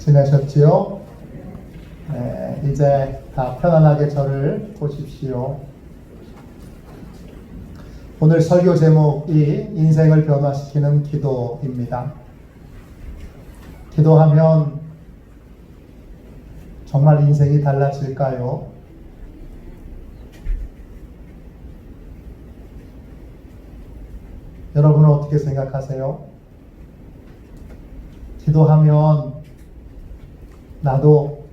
지내셨지요? 이제 다 편안하게 저를 보십시오. 오늘 설교 제목이 인생을 변화시키는 기도입니다. 기도하면 정말 인생이 달라질까요? 여러분은 어떻게 생각하세요? 기도하면 나도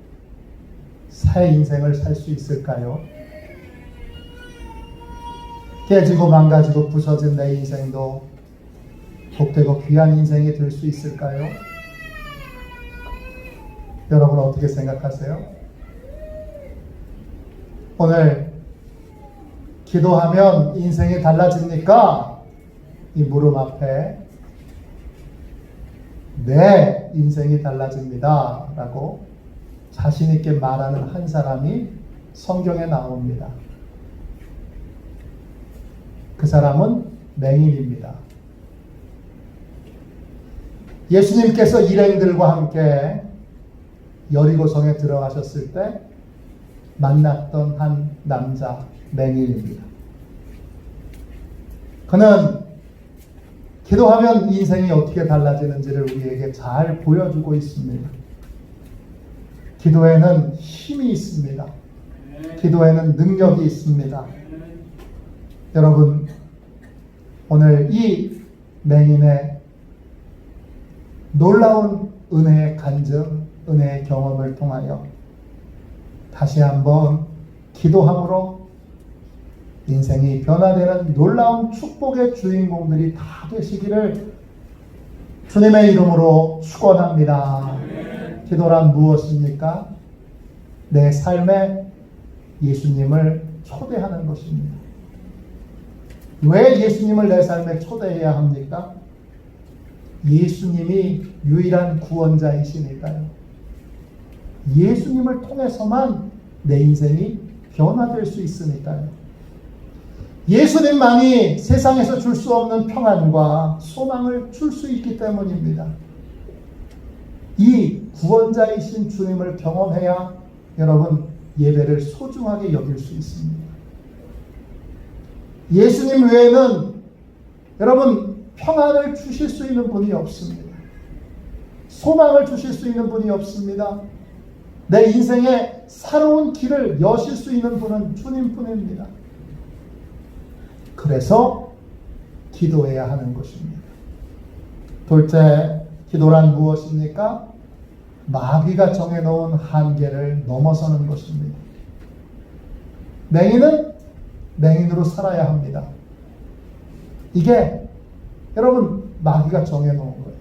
새 인생을 살 수 있을까요? 깨지고 망가지고 부서진 내 인생도 복되고 귀한 인생이 될 수 있을까요? 여러분 어떻게 생각하세요? 오늘 기도하면 인생이 달라집니까? 이 물음 앞에 내 인생이 달라집니다 라고 자신 있게 말하는 한 사람이 성경에 나옵니다. 그 사람은 맹인입니다. 예수님께서 일행들과 함께 여리고성에 들어가셨을 때 만났던 한 남자 맹인입니다. 그는 기도하면 인생이 어떻게 달라지는지를 우리에게 잘 보여주고 있습니다. 기도에는 힘이 있습니다. 기도에는 능력이 있습니다. 여러분, 오늘 이 맹인의 놀라운 은혜의 간증, 은혜의 경험을 통하여 다시 한번 기도함으로 인생이 변화되는 놀라운 축복의 주인공들이 다 되시기를 주님의 이름으로 축원합니다. 기도란 무엇입니까? 내 삶에 예수님을 초대하는 것입니다. 왜 예수님을 내 삶에 초대해야 합니까? 예수님이 유일한 구원자이시니까요. 예수님을 통해서만 내 인생이 변화될 수 있으니까요. 예수님만이 세상에서 줄 수 없는 평안과 소망을 줄 수 있기 때문입니다. 이 구원자이신 주님을 경험해야 여러분 예배를 소중하게 여길 수 있습니다. 예수님 외에는 여러분 평안을 주실 수 있는 분이 없습니다. 소망을 주실 수 있는 분이 없습니다. 내 인생에 새로운 길을 여실 수 있는 분은 주님뿐입니다. 그래서 기도해야 하는 것입니다. 둘째, 기도란 무엇입니까? 마귀가 정해놓은 한계를 넘어서는 것입니다. 맹인은 맹인으로 살아야 합니다. 이게 여러분 마귀가 정해놓은 거예요.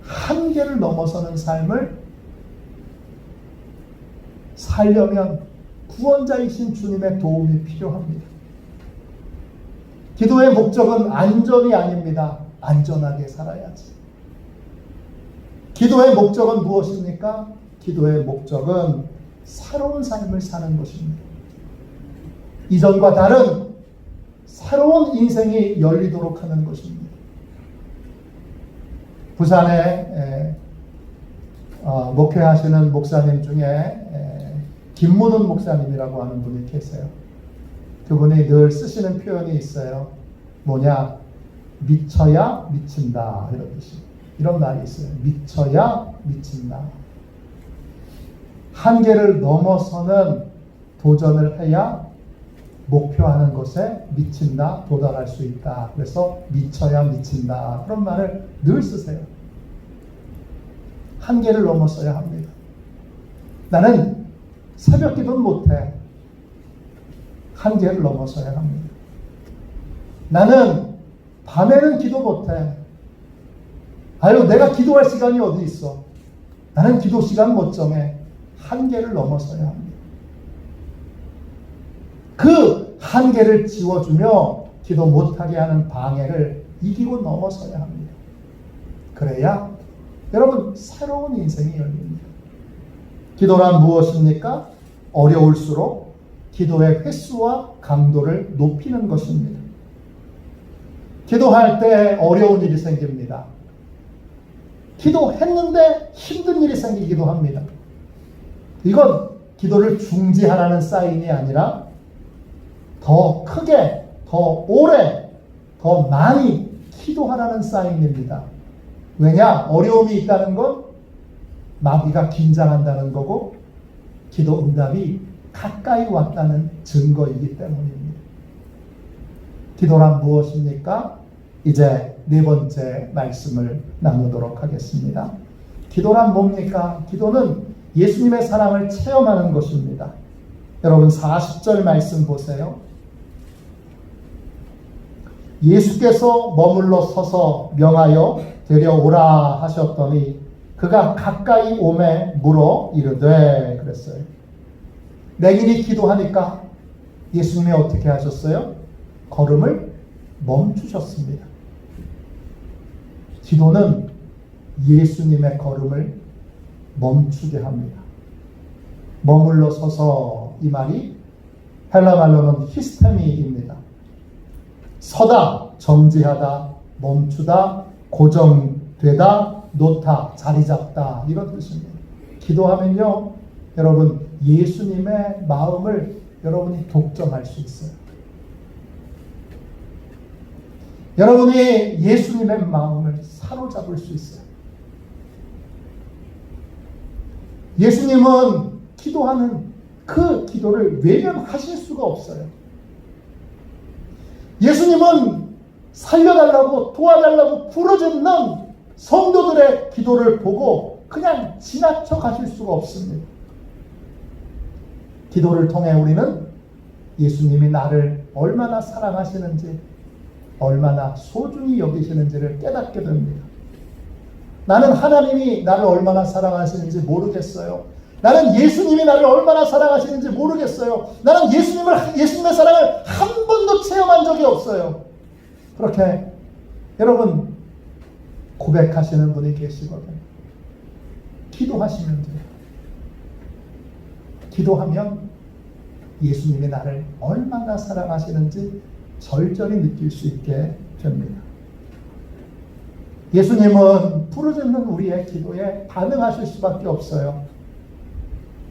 한계를 넘어서는 삶을 살려면 구원자이신 주님의 도움이 필요합니다. 기도의 목적은 안전이 아닙니다. 안전하게 살아야지. 기도의 목적은 무엇입니까? 기도의 목적은 새로운 삶을 사는 것입니다. 이전과 다른 새로운 인생이 열리도록 하는 것입니다. 부산에 목회하시는 목사님 중에 김문훈 목사님이라고 하는 분이 계세요. 그분이 늘 쓰시는 표현이 있어요. 뭐냐? 미쳐야 미친다. 이런 뜻이. 이런 말이 있어요. 미쳐야 미친다. 한계를 넘어서는 도전을 해야 목표하는 것에 미친다, 도달할 수 있다. 그래서 미쳐야 미친다. 그런 말을 늘 쓰세요. 한계를 넘어서야 합니다. 나는 새벽 기도는 못해. 한계를 넘어서야 합니다. 나는 밤에는 기도 못해. 아유, 내가 기도할 시간이 어디 있어. 나는 기도 시간 못 정해. 한계를 넘어서야 합니다. 그 한계를 지워주며 기도 못하게 하는 방해를 이기고 넘어서야 합니다. 그래야 여러분 새로운 인생이 열립니다. 기도란 무엇입니까? 어려울수록 기도의 횟수와 강도를 높이는 것입니다. 기도할 때 어려운 일이 생깁니다. 기도했는데 힘든 일이 생기기도 합니다. 이건 기도를 중지하라는 사인이 아니라 더 크게, 더 오래, 더 많이 기도하라는 사인입니다. 왜냐? 어려움이 있다는 건 마귀가 긴장한다는 거고 기도 응답이 가까이 왔다는 증거이기 때문입니다. 기도란 무엇입니까? 이제 네 번째 말씀을 나누도록 하겠습니다. 기도란 뭡니까? 기도는 예수님의 사랑을 체험하는 것입니다. 여러분 40절 말씀 보세요. 예수께서 머물러 서서 명하여 데려오라 하셨더니 그가 가까이 오매 물어 이르되 그랬어요. 맹인이 기도하니까 예수님이 어떻게 하셨어요? 걸음을 멈추셨습니다. 기도는 예수님의 걸음을 멈추게 합니다. 머물러 서서 이 말이 헬라 말로는 히스테미입니다. 서다, 정지하다, 멈추다, 고정되다, 놓다, 자리 잡다 이런 뜻입니다. 기도하면요 여러분 예수님의 마음을 여러분이 독점할 수 있어요. 여러분이 예수님의 마음을 사로잡을 수 있어요. 예수님은 기도하는 그 기도를 외면하실 수가 없어요. 예수님은 살려달라고 도와달라고 부르짖는 성도들의 기도를 보고 그냥 지나쳐 가실 수가 없습니다. 기도를 통해 우리는 예수님이 나를 얼마나 사랑하시는지 얼마나 소중히 여기시는지를 깨닫게 됩니다. 나는 하나님이 나를 얼마나 사랑하시는지 모르겠어요. 나는 예수님이 나를 얼마나 사랑하시는지 모르겠어요. 나는 예수님의 사랑을 한 번도 체험한 적이 없어요. 그렇게 여러분 고백하시는 분이 계시거든요. 기도하시면 돼요. 기도하면 예수님이 나를 얼마나 사랑하시는지 절절히 느낄 수 있게 됩니다. 예수님은 부르짖는 우리의 기도에 반응하실 수밖에 없어요.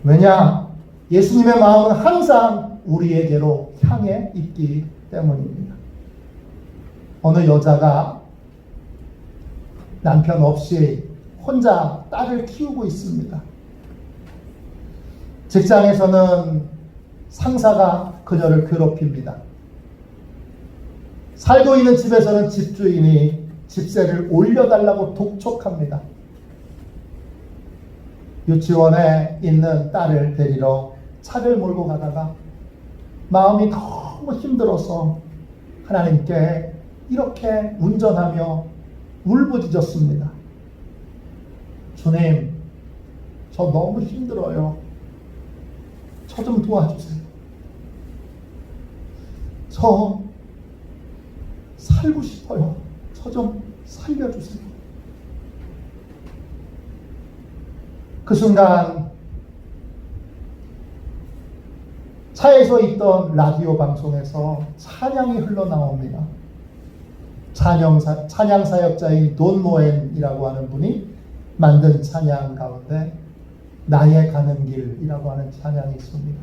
왜냐? 예수님의 마음은 항상 우리에게로 향해 있기 때문입니다. 어느 여자가 남편 없이 혼자 딸을 키우고 있습니다. 직장에서는 상사가 그녀를 괴롭힙니다. 살고 있는 집에서는 집주인이 집세를 올려달라고 독촉합니다. 유치원에 있는 딸을 데리러 차를 몰고 가다가 마음이 너무 힘들어서 하나님께 이렇게 운전하며 울부짖었습니다. 주님, 저 너무 힘들어요. 저 좀 도와주세요. 저 살고 싶어요. 저 좀 살려주세요. 그 순간 차에서 있던 라디오 방송에서 찬양이 흘러나옵니다. 찬양 사역자인 돈 모엔이라고 하는 분이 만든 찬양 가운데 나의 가는 길이라고 하는 찬양이 있습니다.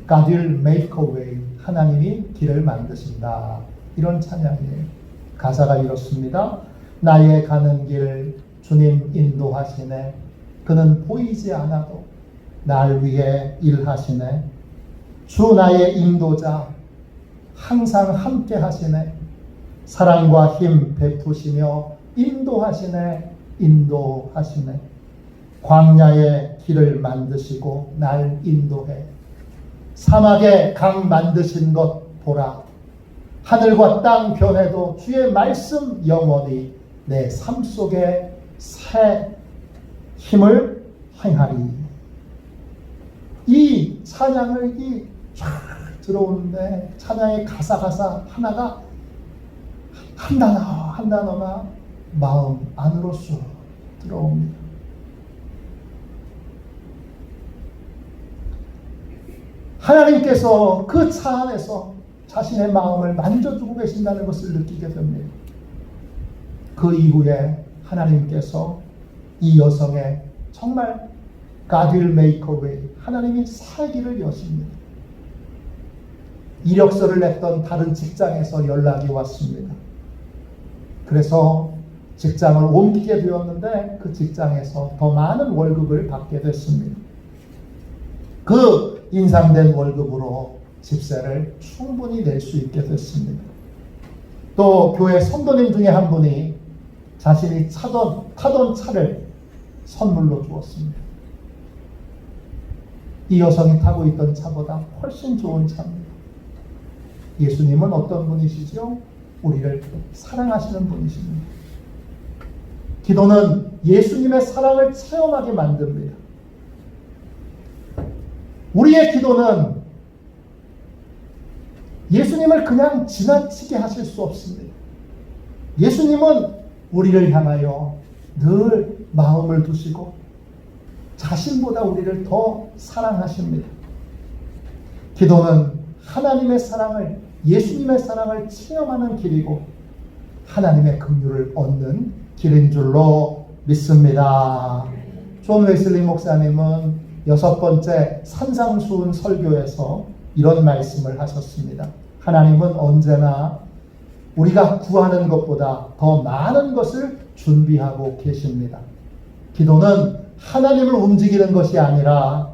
God will make a way. 하나님이 길을 만드신다. 이런 찬양이에요. 가사가 이렇습니다. 나의 가는 길 주님 인도하시네. 그는 보이지 않아도 날 위해 일하시네. 주 나의 인도자 항상 함께 하시네. 사랑과 힘 베푸시며 인도하시네. 인도하시네. 광야의 길을 만드시고 날 인도해. 사막에 강 만드신 것 보라. 하늘과 땅 변해도 주의 말씀 영원히 내 삶 속에 새 힘을 행하리. 이 찬양을 쫙 들어오는데 찬양의 가사 하나가 한 단어가 마음 안으로 쑥 들어옵니다. 하나님께서 그 차 안에서 자신의 마음을 만져주고 계신다는 것을 느끼게 됩니다. 그 이후에 하나님께서 이 여성의 정말 God will make a way. 하나님이 살 길을 여십니다. 이력서를 냈던 다른 직장에서 연락이 왔습니다. 그래서 직장을 옮기게 되었는데 그 직장에서 더 많은 월급을 받게 됐습니다. 그 인상된 월급으로 집세를 충분히 낼 수 있게 됐습니다. 또 교회 성도님 중에 한 분이 자신이 타던 차를 선물로 주었습니다. 이 여성이 타고 있던 차보다 훨씬 좋은 차입니다. 예수님은 어떤 분이시죠? 우리를 사랑하시는 분이십니다. 기도는 예수님의 사랑을 체험하게 만듭니다. 우리의 기도는 예수님을 그냥 지나치게 하실 수 없습니다. 예수님은 우리를 향하여 늘 마음을 두시고 자신보다 우리를 더 사랑하십니다. 기도는 하나님의 사랑을, 예수님의 사랑을 체험하는 길이고 하나님의 긍휼을 얻는 길인 줄로 믿습니다. 존 웨슬리 목사님은 6번째 산상수훈 설교에서 이런 말씀을 하셨습니다. 하나님은 언제나 우리가 구하는 것보다 더 많은 것을 준비하고 계십니다. 기도는 하나님을 움직이는 것이 아니라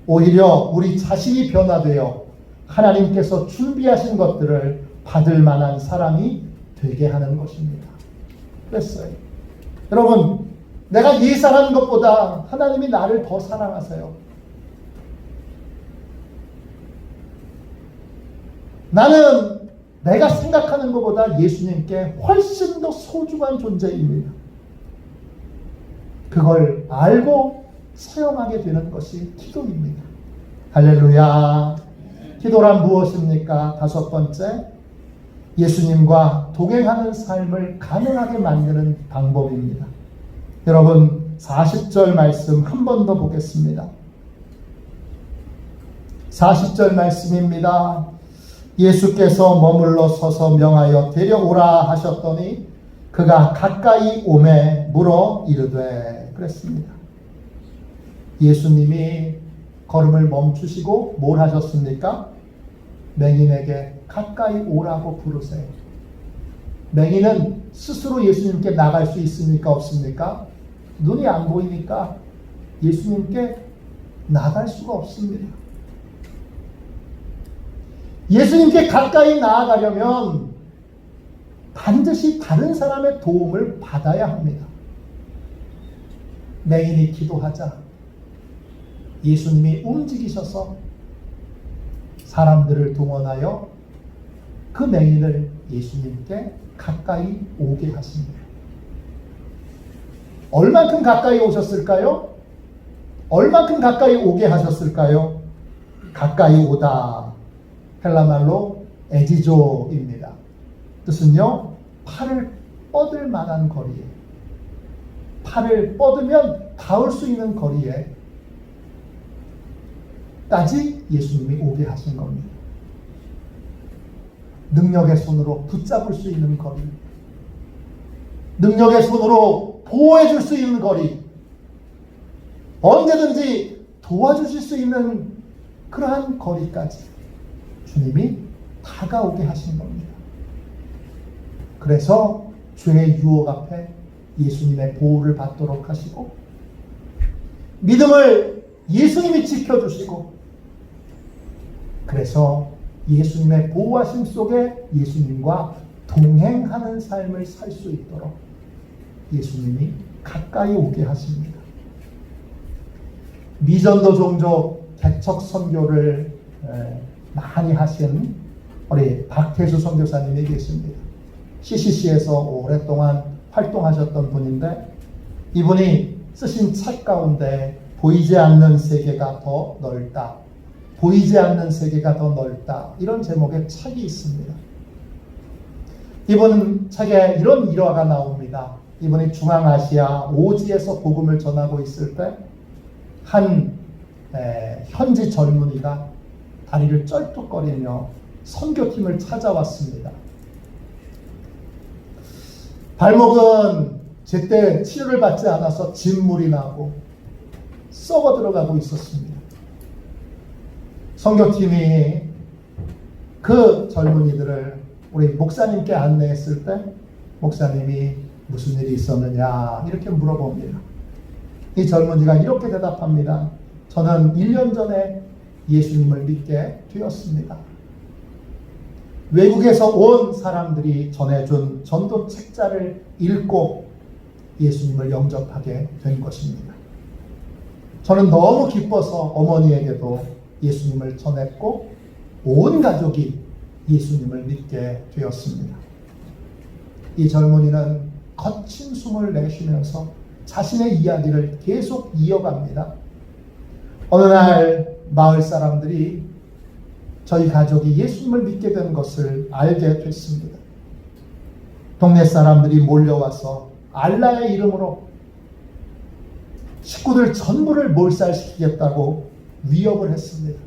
오히려 우리 자신이 변화되어 하나님께서 준비하신 것들을 받을 만한 사람이 되게 하는 것입니다. 그랬어요. 여러분, 내가 예상하는 것보다 하나님이 나를 더 사랑하세요. 나는 내가 생각하는 것보다 예수님께 훨씬 더 소중한 존재입니다. 그걸 알고 체험하게 되는 것이 기도입니다. 할렐루야. 기도란 무엇입니까? 5번째, 예수님과 동행하는 삶을 가능하게 만드는 방법입니다. 여러분, 40절 말씀 한 번 더 보겠습니다. 40절 말씀입니다. 예수께서 머물러 서서 명하여 데려오라 하셨더니 그가 가까이 오매 물어 이르되, 그랬습니다. 예수님이 걸음을 멈추시고 뭘 하셨습니까? 맹인에게 가까이 오라고 부르세요. 맹인은 스스로 예수님께 나갈 수 있습니까? 없습니까? 눈이 안 보이니까 예수님께 나갈 수가 없습니다. 예수님께 가까이 나아가려면 반드시 다른 사람의 도움을 받아야 합니다. 맹인이 기도하자 예수님이 움직이셔서 사람들을 동원하여 그 맹인을 예수님께 가까이 오게 하십니다. 얼만큼 가까이 오셨을까요? 얼만큼 가까이 오게 하셨을까요? 가까이 오다, 헬라말로 에지조입니다. 뜻은요, 팔을 뻗을 만한 거리에, 팔을 뻗으면 닿을 수 있는 거리에 까지 예수님이 오게 하신 겁니다. 능력의 손으로 붙잡을 수 있는 거리, 능력의 손으로 보호해 줄 수 있는 거리, 언제든지 도와주실 수 있는 그러한 거리까지 주님이 다가오게 하신 겁니다. 그래서 죄의 유혹 앞에 예수님의 보호를 받도록 하시고, 믿음을 예수님이 지켜주시고, 그래서 예수님의 보호하심 속에 예수님과 동행하는 삶을 살 수 있도록 예수님이 가까이 오게 하십니다. 미전도 종족 개척 선교를 많이 하신 우리 박태수 선교사님이 계십니다. CCC에서 오랫동안 활동하셨던 분인데, 이분이 쓰신 책 가운데 보이지 않는 세계가 더 넓다, 보이지 않는 세계가 더 넓다, 이런 제목의 책이 있습니다. 이분 책에 이런 일화가 나옵니다. 이분이 중앙아시아 오지에서 복음을 전하고 있을 때 한 현지 젊은이가 다리를 쩔뚝거리며 선교팀을 찾아왔습니다. 발목은 제때 치료를 받지 않아서 진물이 나고 썩어 들어가고 있었습니다. 선교팀이 그 젊은이들을 우리 목사님께 안내했을 때 목사님이 무슨 일이 있었느냐 이렇게 물어봅니다. 이 젊은이가 이렇게 대답합니다. 저는 1년 전에 예수님을 믿게 되었습니다. 외국에서 온 사람들이 전해준 전도 책자를 읽고 예수님을 영접하게 된 것입니다. 저는 너무 기뻐서 어머니에게도 예수님을 전했고 온 가족이 예수님을 믿게 되었습니다. 이 젊은이는 거친 숨을 내쉬면서 자신의 이야기를 계속 이어갑니다. 어느 날 마을 사람들이 저희 가족이 예수님을 믿게 된 것을 알게 됐습니다. 동네 사람들이 몰려와서 알라의 이름으로 식구들 전부를 몰살시키겠다고 위협을 했습니다.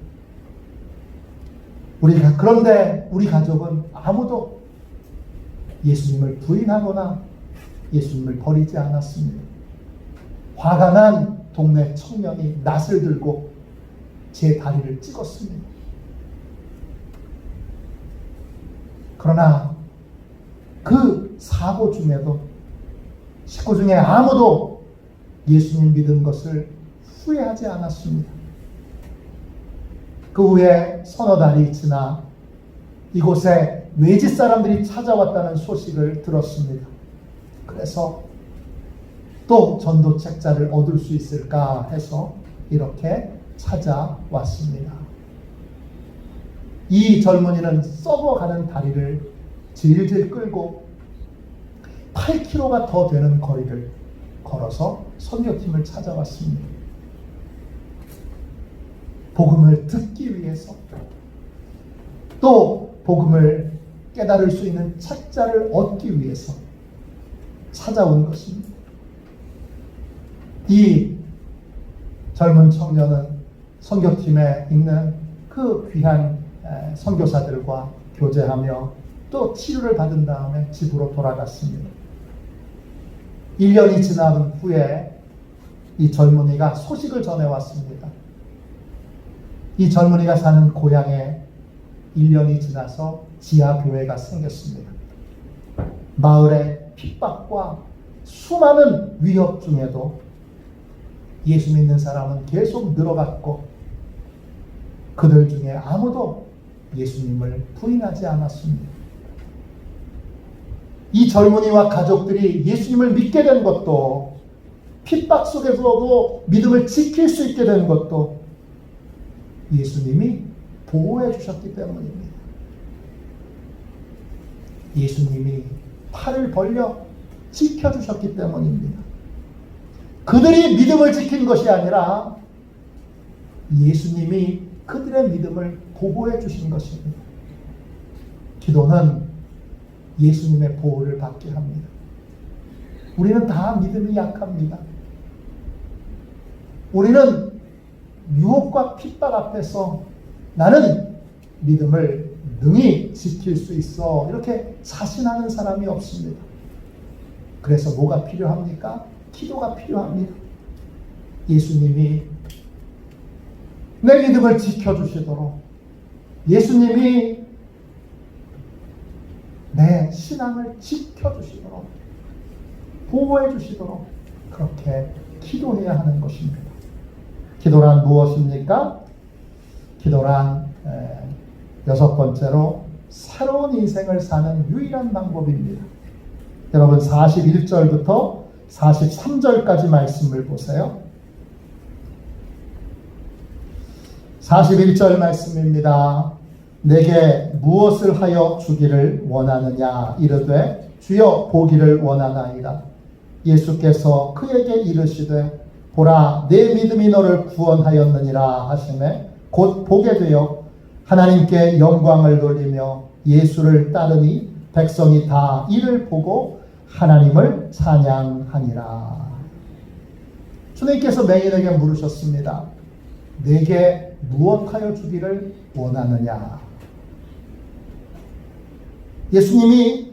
그런데 우리 가족은 아무도 예수님을 부인하거나 예수님을 버리지 않았습니다. 화가 난 동네 청년이 낫을 들고 제 다리를 찍었습니다. 그러나 그 사고 중에도 식구 중에 아무도 예수님 믿은 것을 후회하지 않았습니다. 그 후에 서너 달이 지나 이곳에 외지 사람들이 찾아왔다는 소식을 들었습니다. 그래서 또 전도 책자를 얻을 수 있을까 해서 이렇게 찾아왔습니다. 이 젊은이는 썩어가는 다리를 질질 끌고 8km가 더 되는 거리를 걸어서 선교팀을 찾아왔습니다. 복음을 듣기 위해서 또 복음을 깨달을 수 있는 책자를 얻기 위해서 찾아온 것입니다. 이 젊은 청년은 선교팀에 있는 그 귀한 선교사들과 교제하며 또 치료를 받은 다음에 집으로 돌아갔습니다. 1년이 지난 후에 이 젊은이가 소식을 전해왔습니다. 이 젊은이가 사는 고향에 1년이 지나서 지하교회가 생겼습니다. 마을의 핍박과 수많은 위협 중에도 예수 믿는 사람은 계속 늘어갔고 그들 중에 아무도 예수님을 부인하지 않았습니다. 이 젊은이와 가족들이 예수님을 믿게 된 것도 핍박 속에서도 믿음을 지킬 수 있게 된 것도 예수님이 보호해 주셨기 때문입니다. 예수님이 팔을 벌려 지켜주셨기 때문입니다. 그들이 믿음을 지킨 것이 아니라 예수님이 그들의 믿음을 보호해 주신 것입니다. 기도는 예수님의 보호를 받게 합니다. 우리는 다 믿음이 약합니다. 우리는 유혹과 핍박 앞에서 나는 믿음을 능히 지킬 수 있어 이렇게 자신하는 사람이 없습니다. 그래서 뭐가 필요합니까? 기도가 필요합니다. 예수님이 내 믿음을 지켜주시도록, 예수님이 내 신앙을 지켜주시도록, 보호해 주시도록 그렇게 기도해야 하는 것입니다. 기도란 무엇입니까? 기도란 여섯 번째로 새로운 인생을 사는 유일한 방법입니다. 여러분 41절부터 43절까지 말씀을 보세요. 41절 말씀입니다. 내게 무엇을 하여 주기를 원하느냐 이르되 주여 보기를 원하나이다. 예수께서 그에게 이르시되 보라 내 믿음이 너를 구원하였느니라 하시매 곧 보게 되어 하나님께 영광을 돌리며 예수를 따르니 백성이 다 이를 보고 하나님을 찬양하니라. 주님께서 맹인에게 물으셨습니다. 내게 무엇하여 주기를 원하느냐? 예수님이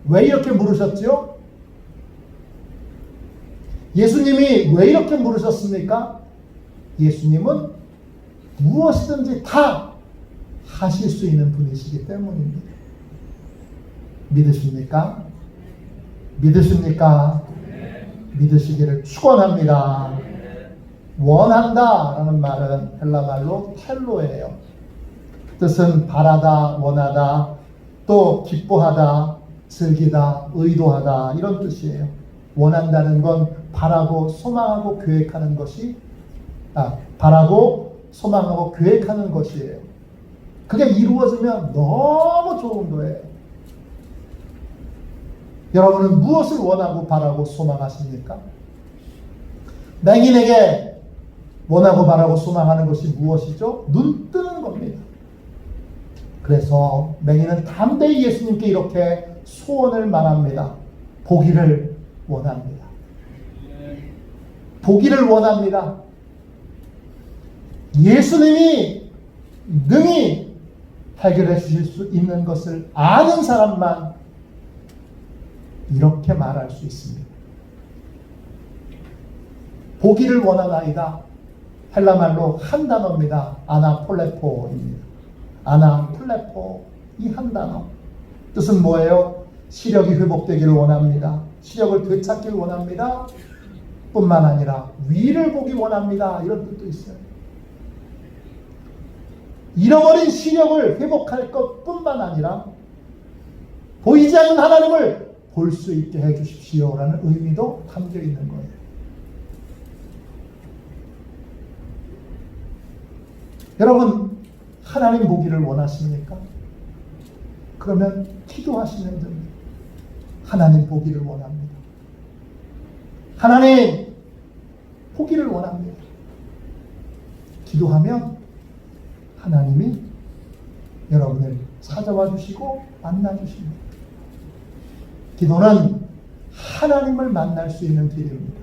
왜 이렇게 물으셨죠? 예수님이 왜 이렇게 물으셨습니까? 예수님은 무엇이든지 다 하실 수 있는 분이시기 때문입니다. 믿으십니까? 믿으십니까? 믿으시기를 축원합니다. 원한다라는 말은 헬라 말로 텔로예요. 뜻은 바라다, 원하다, 또 기뻐하다, 즐기다, 의도하다 이런 뜻이에요. 원한다는 건 바라고 소망하고 계획하는 것이 바라고 소망하고 계획하는 것이에요. 그게 이루어지면 너무 좋은 거예요. 여러분은 무엇을 원하고 바라고 소망하십니까? 맹인에게 원하고 바라고 소망하는 것이 무엇이죠? 눈 뜨는 겁니다. 그래서 맹인은 담대히 예수님께 이렇게 소원을 말합니다. 보기를 원합니다. 보기를 원합니다. 예수님이 능히 해결해 주실 수 있는 것을 아는 사람만 이렇게 말할 수 있습니다. 보기를 원하나이다. 헬라말로 한 단어입니다. 아나폴레포입니다. 아나폴레포 이 한 단어. 뜻은 뭐예요? 시력이 회복되기를 원합니다. 시력을 되찾기를 원합니다. 뿐만 아니라 위를 보기 원합니다. 이런 뜻도 있어요. 잃어버린 시력을 회복할 것뿐만 아니라 보이지 않는 하나님을 볼 수 있게 해주십시오라는 의미도 담겨 있는 거예요. 여러분, 하나님 보기를 원하십니까? 그러면 기도하시면 됩니다. 하나님 보기를 원합니다. 하나님 보기를 원합니다. 기도하면 하나님이 여러분을 찾아와 주시고 만나 주십니다. 기도는 하나님을 만날 수 있는 길입니다.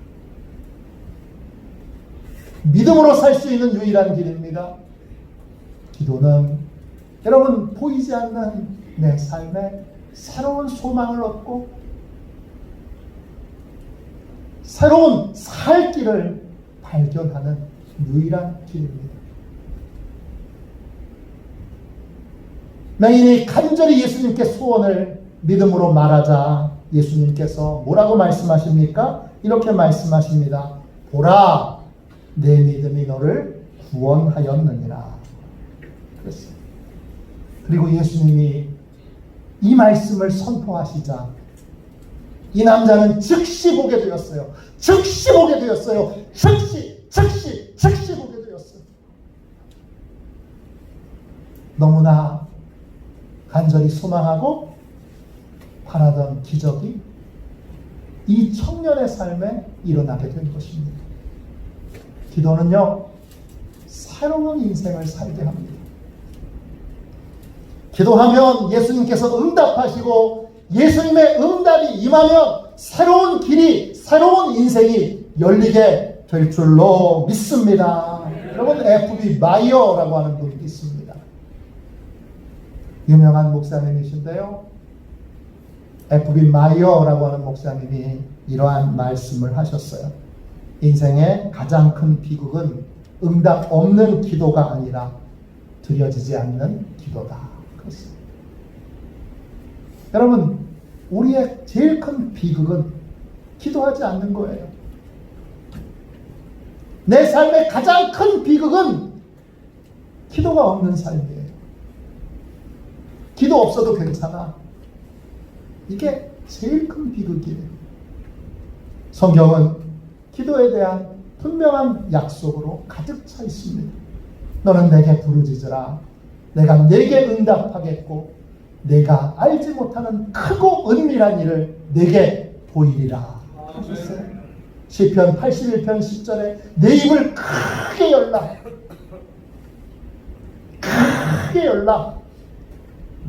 믿음으로 살 수 있는 유일한 길입니다. 기도는 여러분 보이지 않는 내 삶에 새로운 소망을 얻고 새로운 살 길을 발견하는 유일한 길입니다. 맹인이 간절히 예수님께 소원을 믿음으로 말하자 예수님께서 뭐라고 말씀하십니까? 이렇게 말씀하십니다. 보라, 내 믿음이 너를 구원하였느니라. 그랬어요. 그리고 예수님이 이 말씀을 선포하시자 이 남자는 즉시 보게 되었어요. 즉시 보게 되었어요. 즉시 보게 되었어요. 너무나 간절히 소망하고 바라던 기적이 이 청년의 삶에 일어나게 된 것입니다. 기도는요, 새로운 인생을 살게 합니다. 기도하면 예수님께서 응답하시고 예수님의 응답이 임하면 새로운 길이, 새로운 인생이 열리게 될 줄로 믿습니다. 여러분, F.B. 마이어라고 하는 분이 있습니다. 유명한 목사님이신데요. F.B. 마이어라고 하는 목사님이 이러한 말씀을 하셨어요. 인생의 가장 큰 비극은 응답 없는 기도가 아니라 드려지지 않는 기도다. 그렇습니다. 여러분, 우리의 제일 큰 비극은 기도하지 않는 거예요. 내 삶의 가장 큰 비극은 기도가 없는 삶이에요. 기도 없어도 괜찮아. 이게 제일 큰 비극이에요. 성경은 기도에 대한 분명한 약속으로 가득 차 있습니다. 너는 내게 부르짖으라. 내가 내게 응답하겠고 내가 알지 못하는 크고 은밀한 일을 내게 보이리라 하셨어요. 시편 81편 10절에 내 입을 크게 열라. 크게 열라.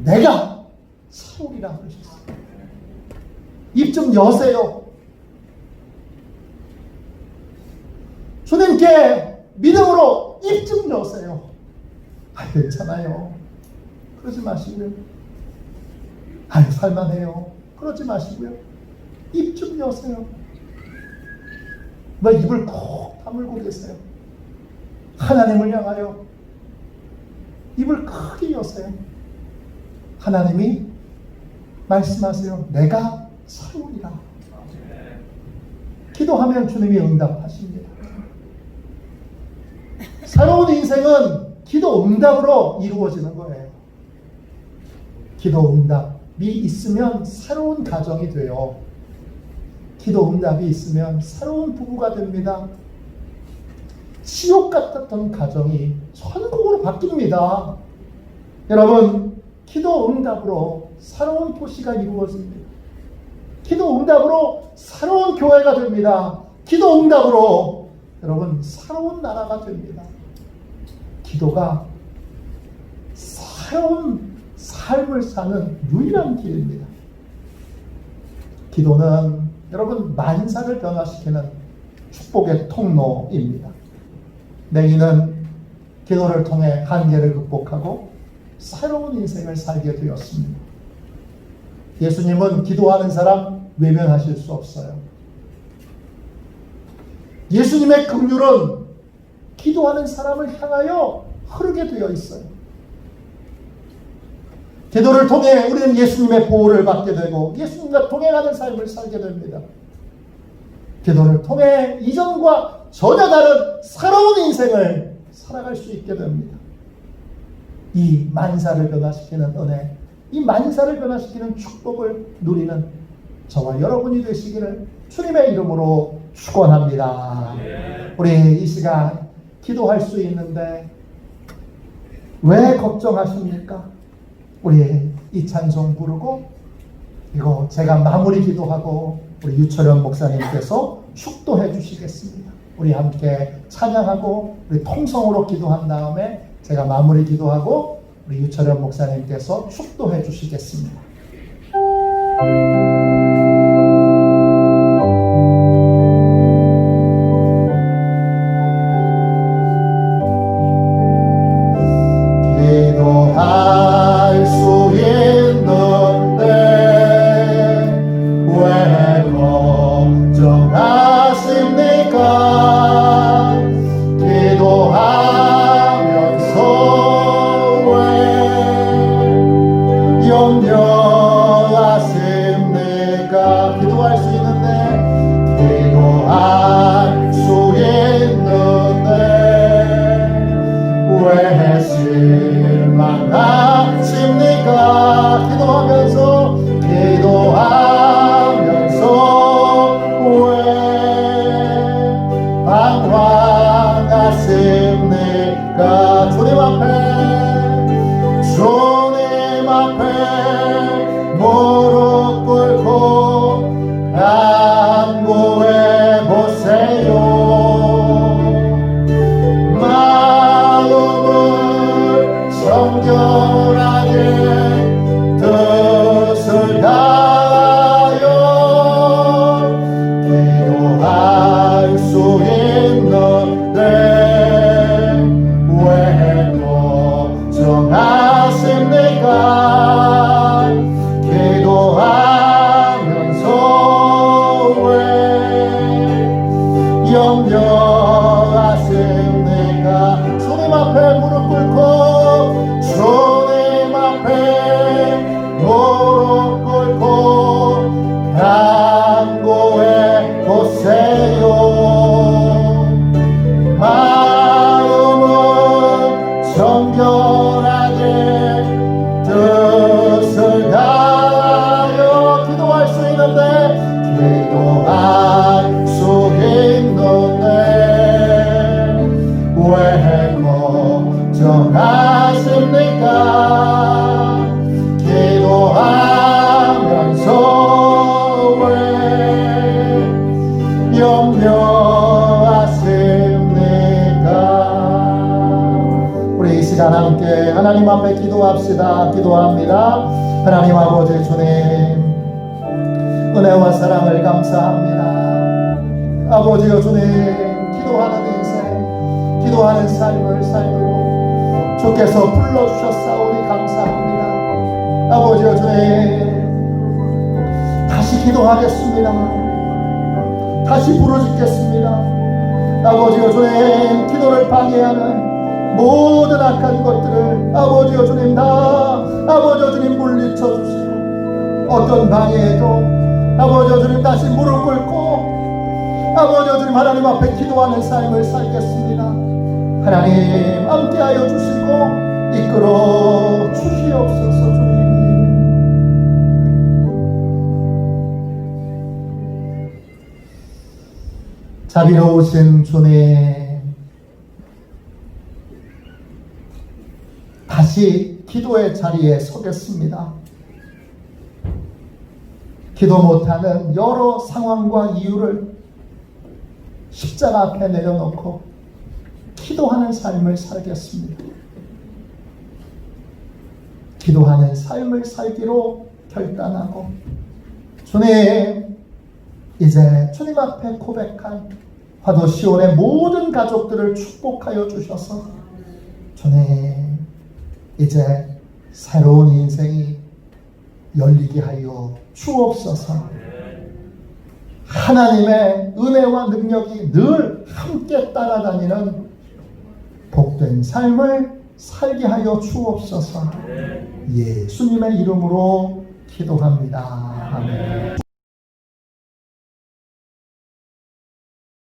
내가 채우리라 하셨어요. 입 좀 여세요. 주님께 믿음으로 입 좀 여세요. 괜찮아요. 그러지 마시고요. 살만해요. 그러지 마시고요. 입 좀 여세요. 뭐 입을 콕 다물고 계세요. 하나님을 향하여 입을 크게 여세요. 하나님이 말씀하세요. 내가 채우리라. 기도하면 주님이 응답하십니다. 새로운 인생은 기도 응답으로 이루어지는 거예요. 기도 응답이 있으면 새로운 가정이 돼요. 기도 응답이 있으면 새로운 부부가 됩니다. 지옥 같았던 가정이 천국으로 바뀝니다. 여러분, 기도 응답으로 새로운 도시가 이루어집니다. 기도 응답으로 새로운 교회가 됩니다. 기도 응답으로 여러분 새로운 나라가 됩니다. 기도가 새로운 삶을 사는 유일한 길입니다. 기도는 여러분 만사를 변화시키는 축복의 통로입니다. 내기는 기도를 통해 한계를 극복하고 새로운 인생을 살게 되었습니다. 예수님은 기도하는 사람 외면하실 수 없어요. 예수님의 긍휼은 기도하는 사람을 향하여 흐르게 되어 있어요. 기도를 통해 우리는 예수님의 보호를 받게 되고 예수님과 동행하는 삶을 살게 됩니다. 기도를 통해 이전과 전혀 다른 새로운 인생을 살아갈 수 있게 됩니다. 이 만사를 변화시키는 은혜, 이 만사를 변화시키는 축복을 누리는 저와 여러분이 되시기를 주님의 이름으로 축원합니다. 우리 이 시간 기도할 수 있는데 왜 걱정하십니까? 우리 이 찬송 부르고 그리고 제가 마무리 기도하고 우리 유철현 목사님께서 축도해 주시겠습니다. 우리 함께 찬양하고 우리 통성으로 기도한 다음에 제가 마무리 기도하고 우리 유철현 목사님께서 축도해 주시겠습니다. 기도할 수 있는데 왜 걱정하십니까? 기도하면서 왜 염려하십니까? 기도할 수 있는데 기도할 수 있는데 왜 실망하십니까? 기도하면서 왜 방황하십니까? 주님 앞에 무릎 꿇고 간구해 보세요. 마음을 정결하게 뜻을 다하여 기도할 수 있는데 왜 걱정하십니까? 기도하면서 왜 염려하십니까? 주님 앞에 무릎 꿇고 주님 앞에 무릎 꿇고 간구해 보세요. 마음은 정결하게 뜻을 다하여 기도할 수 있는데 왜 걱정하십니까? 기도하면서 왜 염려하십니까? 우리 이 시간 함께 하나님 앞에 기도합시다. 기도합니다. 하나님 아버지 주님, 은혜와 사랑을 감사합니다. 아버지여 주님, 기도하는 인생, 기도하는 삶을 살도록 주께서 불러주셨사오니 감사합니다. 아버지여 주님, 다시 기도하겠습니다. 다시 부르짖겠습니다. 아버지여 주님, 기도를 방해하는 모든 악한 것들을 아버지여 주님 다 아버지여 주님 물리쳐 주시고, 어떤 방해에도 아버지여 주님 다시 무릎 꿇고 아버지여 주님 하나님 앞에 기도하는 삶을 살겠습니다. 하나님 함께하여 주시고 이끌어 주시옵소서. 주님, 자비로우신 주님, 다시 기도의 자리에 서겠습니다. 기도 못하는 여러 상황과 이유를 십자가 앞에 내려놓고 기도하는 삶을 살겠습니다. 기도하는 삶을 살기로 결단하고, 주님, 이제 주님 앞에 고백한 화도 시온의 모든 가족들을 축복하여 주셔서 주님, 이제 새로운 인생이 열리게 하여 주옵소서. 하나님의 은혜와 능력이 늘 함께 따라다니는 복된 삶을 살게 하여 주옵소서. 예수님의 이름으로 기도합니다. 아멘.